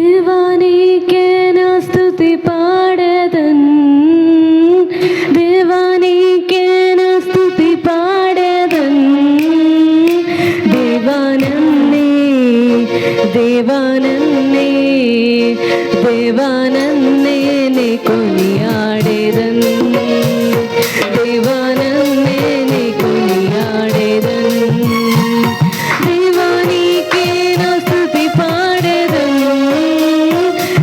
దేవానికే నా స్తుతి పాడేదన్, దేవానికే నా స్తుతి పాడేదన్. దేవానన్నే దేవానన్నే దేవానన్నే నే కొనియాడేదన్, దేవానన్నే నే కొనియాడేదన్. దేవానికే నా స్తుతి పాడేదన్,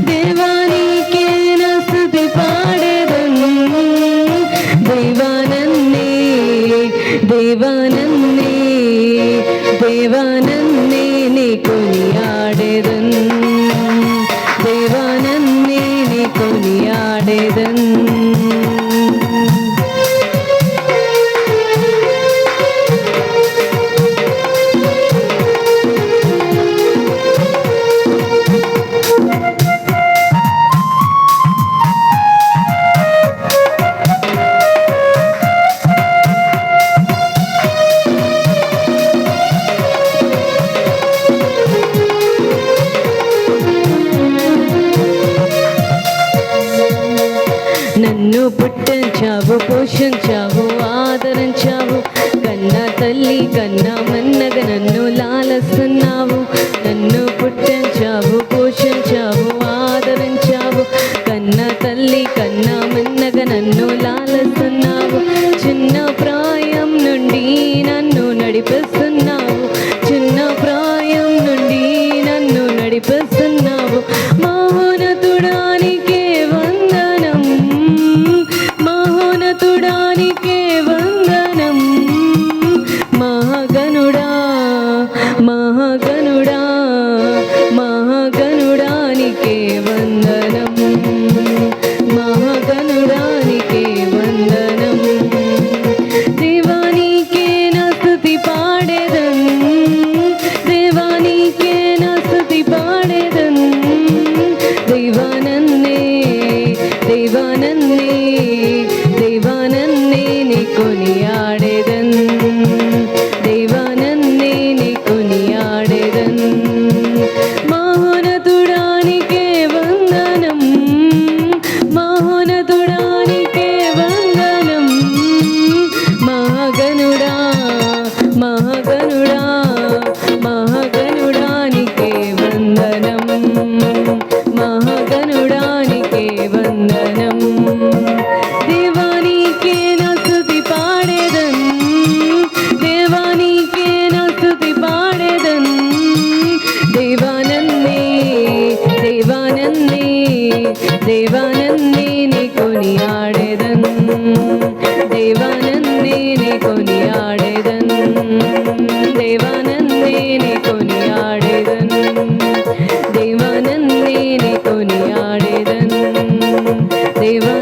దేవానికే నా స్తుతి పాడేదన్. దేవానన్నే దేవానన్నే దేవానన్నే నే కొనియాడేదన్, దేవానన్నే నే కొనియాడేదన్. నన్ను పుట్టించావు, పోషించావు, ఆదరించావు. కన్నా తల్లి కన్నా మన్నగా నన్ను లాలస్తున్నావు. నన్ను పుట్టించావు, పోషించావు, ఆదరించావు. కన్నా తల్లి కన్నా మన్నగా నన్ను లాలస్తున్నావు. చిన్న ప్రాయం నుండి నన్ను నడిపిస్తున్నావు, చిన్న ప్రాయం నుండి నన్ను నడిపిస్తున్నావు. మహోన్నతుడానికే వందనం, మహోన్నతుడానికే వందనం. మహాగణుడా మహాగణుడా మహాగణుడానికే వందనం, మహాగణుడానికే వందనం. దేవానికే నా స్తుతి పాడేదన్, దేవానికే నా స్తుతి పాడేదన్. దేవానన్నే దేవానన్నే దేవానన్నే నే కొనియాడేదన్, దేవానన్నే నే కొనియాడేదన్. మహోన్నతుడానికే వందనం, మహోన్నతుడానికే వందనం. మహాగణుడా మహాగణుడా మహాగణుడానికే వందనం, మహాగణుడానికే వందనం. దేవానికే నా స్తుతి పాడేదన్, దేవానికే నా స్తుతి పాడేదన్. దేవానన్నే దేవానన్నే దేవానన్నే నే కొనియాడేదన్, దేవానన్నే నే కొనియాడేదన్. దేవానన్నే నే కొనియాడేదన్, దేవానన్నే నే కొనియాడేదన్. దేవా